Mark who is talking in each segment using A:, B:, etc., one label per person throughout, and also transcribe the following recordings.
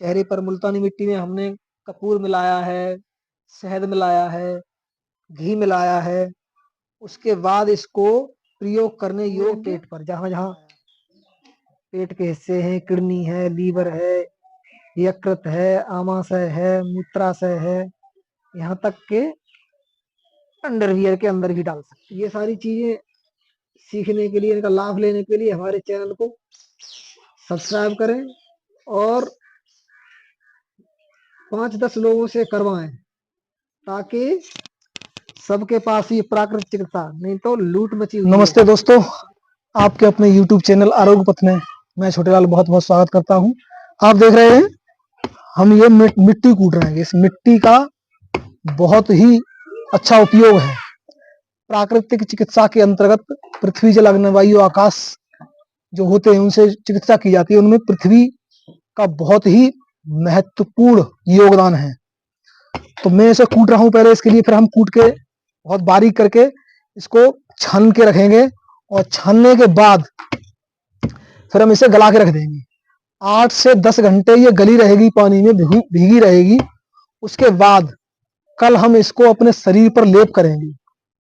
A: चेहरे पर मुल्तानी मिट्टी में हमने कपूर मिलाया है, शहद मिलाया है, घी मिलाया है। उसके बाद इसको प्रयोग करने योग्य पेट पर, जहां जहां पेट के हिस्से हैं, किडनी है, लीवर है, यकृत है, आमाशय है, मूत्राशय है, यहाँ तक के अंडरवियर के अंदर भी डाल सकते। ये सारी चीजें सीखने के लिए, इनका लाभ लेने के लिए हमारे चैनल को सब्सक्राइब करें और 5-10 लोगों से करवाएं, ताकि सबके पास ये प्राकृतिक चिकित्सा, नहीं तो लूट मची हुई है। नमस्ते दोस्तों, आपके अपने YouTube चैनल आरोग्य पथ में मैं छोटेलाल बहुत बहुत स्वागत करता हूं। आप देख रहे हैं हम ये मिट्टी कूट रहे हैं। इस मिट्टी का बहुत ही अच्छा उपयोग है। प्राकृतिक चिकित्सा के अंतर्गत पृथ्वी, जल, अग्नि, वायु, आकाश जो होते हैं उनसे चिकित्सा की जाती है। उनमें पृथ्वी का बहुत ही महत्वपूर्ण योगदान है। तो मैं इसे कूट रहा हूं पहले, इसके लिए फिर हम कूट के बहुत बारीक करके इसको छान के रखेंगे और छानने के बाद फिर हम इसे गला के रख देंगे। 8 से 10 घंटे ये गली रहेगी, पानी में भीगी रहेगी। उसके बाद कल हम इसको अपने शरीर पर लेप करेंगे,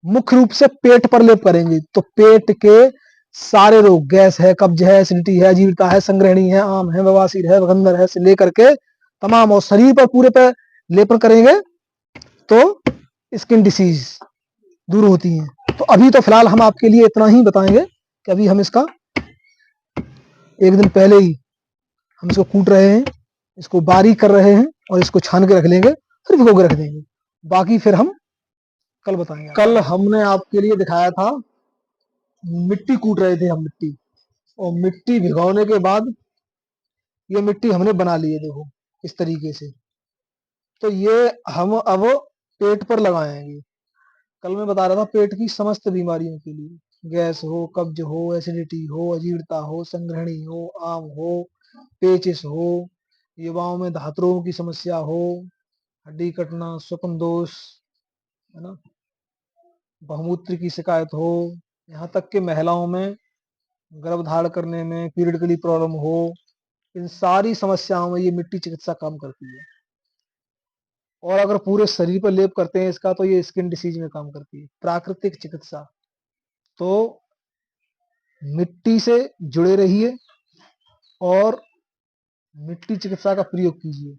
A: मुख्य रूप से पेट पर लेप करेंगे। तो पेट के सारे रोग, गैस है, कब्ज है, एसिडिटी है, अजीर्णता है, संग्रहणी है, आम है, बवासीर है, बगंदर है से लेकर के तमाम, और शरीर पर पूरे पे लेपन करेंगे तो स्किन डिसीज दूर होती हैं। तो अभी तो फिलहाल हम आपके लिए इतना ही बताएंगे कि अभी हम इसका एक दिन पहले ही हम इसको कूट रहे हैं, इसको बारीक कर रहे हैं और इसको छान के रख लेंगे, फिर भिगो के रख देंगे। बाकी फिर हम कल बताएंगे। कल हमने आपके लिए दिखाया था, मिट्टी कूट रहे थे हम, मिट्टी, और मिट्टी भिगोने के बाद ये मिट्टी हमने बना ली है, देखो इस तरीके से। तो ये हम अब पेट पर लगाएंगे। कल मैं बता रहा था पेट की समस्त बीमारियों के लिए, गैस हो, कब्ज हो, एसिडिटी हो, अजीर्णता हो, संग्रहणी हो, आम हो, पेचिस हो, युवाओं में धातु रोगों की समस्या हो, हड्डी कटना, स्वप्न दोष, है ना, बहुमूत्र की शिकायत हो, यहाँ तक कि महिलाओं में गर्भधारण करने में, पीरियड के लिए प्रॉब्लम हो, इन सारी समस्याओं में ये मिट्टी चिकित्सा काम करती है। और अगर पूरे शरीर पर लेप करते हैं इसका, तो ये स्किन डिसीज में काम करती है, प्राकृतिक चिकित्सा। तो मिट्टी से जुड़े रहिए और मिट्टी चिकित्सा का प्रयोग कीजिए।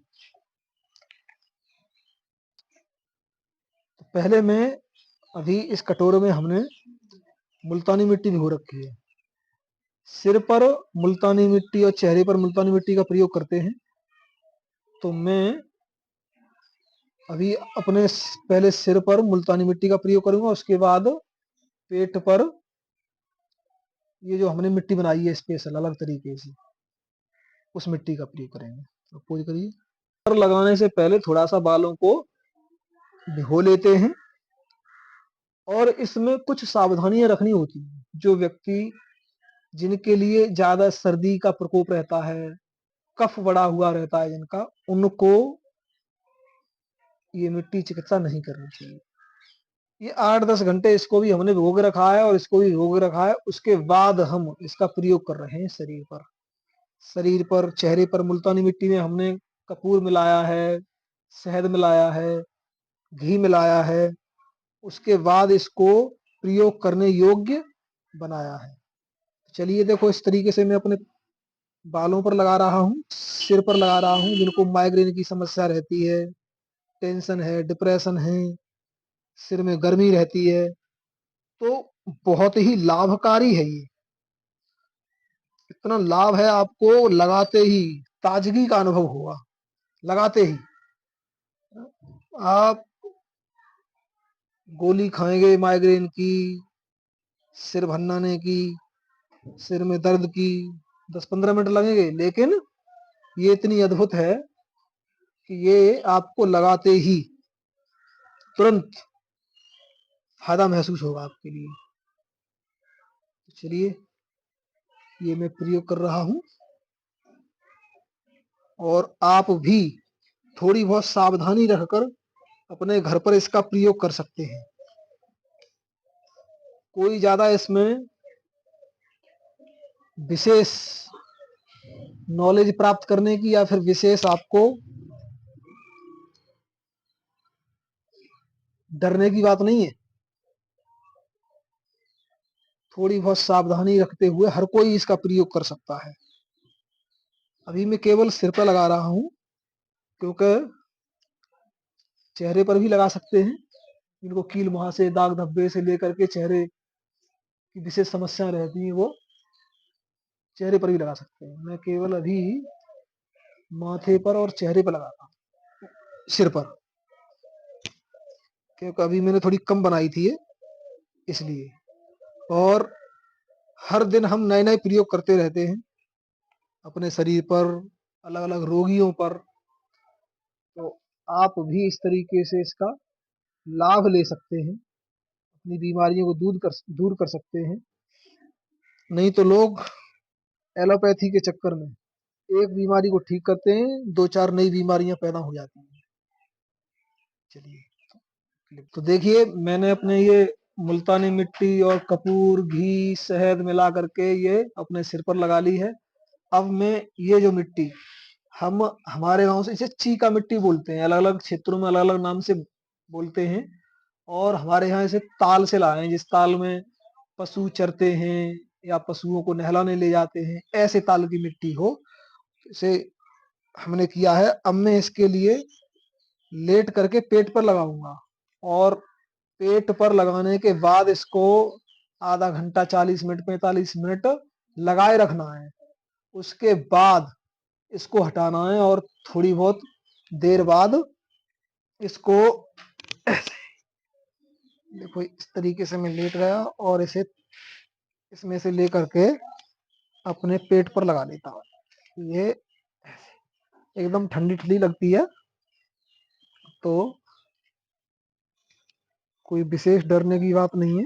A: तो पहले मैं अभी इस कटोरे में हमने मुल्तानी मिट्टी भिगो रखी है। सिर पर मुल्तानी मिट्टी और चेहरे पर मुल्तानी मिट्टी का प्रयोग करते हैं। तो मैं अभी अपने पहले सिर पर मुल्तानी मिट्टी का प्रयोग करूंगा, उसके बाद पेट पर ये जो हमने मिट्टी बनाई है स्पेशल अलग तरीके से, उस मिट्टी का प्रयोग करेंगे। तो पोज करिए। पर लगाने से पहले थोड़ा सा बालों को भिगो लेते हैं, और इसमें कुछ सावधानियां रखनी होती हैं। जो व्यक्ति, जिनके लिए ज्यादा सर्दी का प्रकोप रहता है, कफ बढ़ा हुआ रहता है जिनका, उनको ये मिट्टी चिकित्सा नहीं करनी चाहिए। ये 8-10 घंटे इसको भी हमने भिगो के रखा है और इसको भी भिगो के रखा है। उसके बाद हम इसका प्रयोग कर रहे हैं शरीर पर। शरीर पर, चेहरे पर मुल्तानी मिट्टी में हमने कपूर मिलाया है, शहद मिलाया है, घी मिलाया है। उसके बाद इसको प्रयोग करने योग्य बनाया है। चलिए देखो, इस तरीके से मैं अपने बालों पर लगा रहा हूँ, सिर पर लगा रहा हूँ। जिनको माइग्रेन की समस्या रहती है, टेंशन है, डिप्रेशन है, सिर में गर्मी रहती है, तो बहुत ही लाभकारी है ये। इतना लाभ है, आपको लगाते ही ताजगी का अनुभव होगा। लगाते ही आप गोली खाएंगे माइग्रेन की, सिर भन्नाने की, सिर में दर्द की, 10-15 मिनट लगेंगे, लेकिन ये इतनी अद्भुत है कि ये आपको लगाते ही तुरंत फायदा महसूस होगा आपके लिए। तो चलिए, ये मैं प्रयोग कर रहा हूं, और आप भी थोड़ी बहुत सावधानी रखकर अपने घर पर इसका प्रयोग कर सकते हैं। कोई ज्यादा इसमें विशेष नॉलेज प्राप्त करने की या फिर विशेष आपको डरने की बात नहीं है। थोड़ी बहुत सावधानी रखते हुए हर कोई इसका प्रयोग कर सकता है। अभी मैं केवल सिर पर लगा रहा हूं, क्योंकि चेहरे पर भी लगा सकते हैं। इनको कील मुहासे, दाग धब्बे से लेकर के चेहरे की विशेष समस्या रहती है, वो चेहरे पर भी लगा सकते हैं। मैं केवल अभी माथे पर और चेहरे पर लगा रहा हूं, सिर पर, क्योंकि अभी मैंने थोड़ी कम बनाई थी ये, इसलिए। और हर दिन हम नए नए प्रयोग करते रहते हैं अपने शरीर पर, अलग अलग रोगियों पर। तो आप भी इस तरीके से इसका लाभ ले सकते हैं, अपनी बीमारियों को दूर कर सकते हैं। नहीं तो लोग एलोपैथी के चक्कर में एक बीमारी को ठीक करते हैं, दो चार नई बीमारियां पैदा हो जाती हैं। चलिए, तो देखिए, मैंने अपने ये मुल्तानी मिट्टी और कपूर, घी, शहद मिला करके ये अपने सिर पर लगा ली है। अब मैं ये जो मिट्टी, हम हमारे गांव से इसे चीका मिट्टी बोलते हैं, अलग अलग क्षेत्रों में अलग अलग नाम से बोलते हैं। और हमारे यहाँ इसे ताल से लाए हैं, जिस ताल में पशु चरते हैं या पशुओं को नहलाने ले जाते हैं, ऐसे ताल की मिट्टी हो, इसे हमने किया है। अब मैं इसके लिए लेट करके पेट पर लगाऊंगा, और पेट पर लगाने के बाद इसको आधा घंटा, 40 मिनट, 45 मिनट लगाए रखना है। उसके बाद इसको हटाना है, और थोड़ी बहुत देर बाद इसको, देखो इस तरीके से मैं लेट गया और इसे इसमें से लेकर के अपने पेट पर लगा लेता हूँ। ये एकदम ठंडी ठंडी लगती है, तो कोई विशेष डरने की बात नहीं है।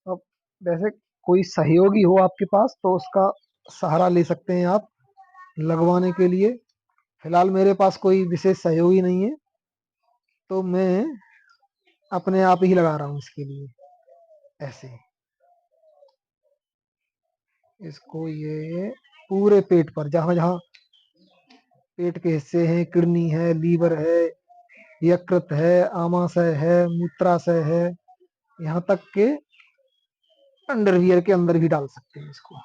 A: अब वैसे कोई सहयोगी हो आपके पास तो उसका सहारा ले सकते हैं आप लगवाने के लिए। फिलहाल मेरे पास कोई विशेष सहयोगी नहीं है, तो मैं अपने आप ही लगा रहा हूँ इसके लिए। ऐसे इसको ये पूरे पेट पर, जहां जहां पेट के हिस्से हैं, किडनी है, लीवर है, यकृत है, आमाशय है, मूत्राशय है, यहाँ तक के अंडरवियर के अंदर भी डाल सकते हैं इसको।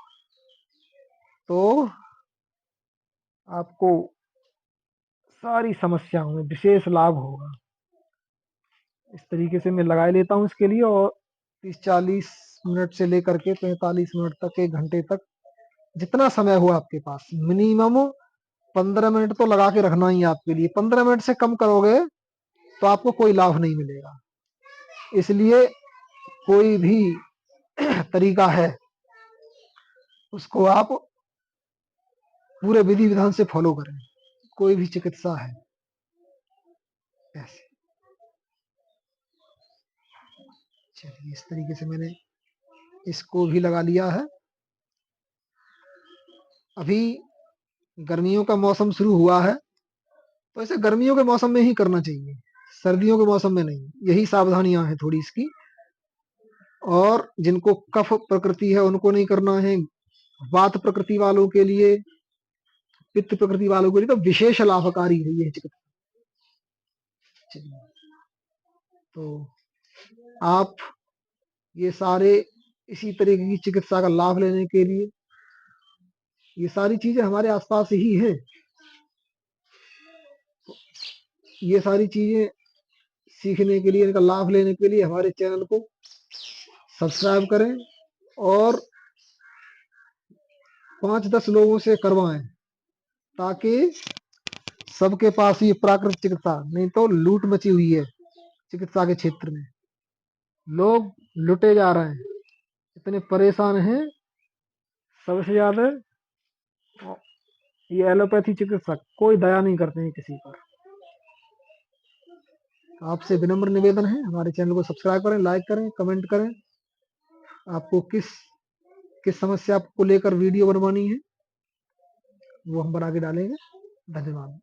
A: तो आपको सारी समस्याओं में विशेष लाभ होगा। इस तरीके से मैं लगा लेता हूँ इसके लिए, और 30-40 मिनट से लेकर के 45 मिनट तक, 1 घंटे तक, जितना समय हो आपके पास। मिनिमम 15 मिनट तो लगा के रखना ही है आपके लिए। 15 मिनट से कम करोगे तो आपको कोई लाभ नहीं मिलेगा। इसलिए कोई भी तरीका है, उसको आप पूरे विधि विधान से फॉलो करें। कोई भी चिकित्सा है ऐसे। चलिए, इस तरीके से मैंने इसको भी लगा लिया है। अभी गर्मियों का मौसम शुरू हुआ है, तो इसे गर्मियों के मौसम में ही करना चाहिए, सर्दियों के मौसम में नहीं। यही सावधानियां हैं थोड़ी इसकी। और जिनको कफ प्रकृति है उनको नहीं करना है। वात प्रकृति वालों के लिए, पित्त प्रकृति वालों के लिए तो विशेष लाभकारी है ये चिकित्सा। तो आप ये सारे, इसी तरीके की चिकित्सा का लाभ लेने के लिए, ये सारी चीजें हमारे आसपास ही है। ये सारी चीजें सीखने के लिए, इनका लाभ लेने के लिए हमारे चैनल को सब्सक्राइब करें, और 5-10 लोगों से करवाएं, ताकि सबके पास ये प्राकृतिक चिकित्सा, नहीं तो लूट मची हुई है चिकित्सा के क्षेत्र में। लोग लुटे जा रहे हैं, इतने परेशान हैं। सबसे ज्यादा ये एलोपैथी चिकित्सक कोई दया नहीं करते हैं किसी पर। आपसे विनम्र निवेदन है, हमारे चैनल को सब्सक्राइब करें, लाइक करें, कमेंट करें। आपको किस किस समस्या को लेकर वीडियो बनवानी है वो हम बना के डालेंगे। धन्यवाद।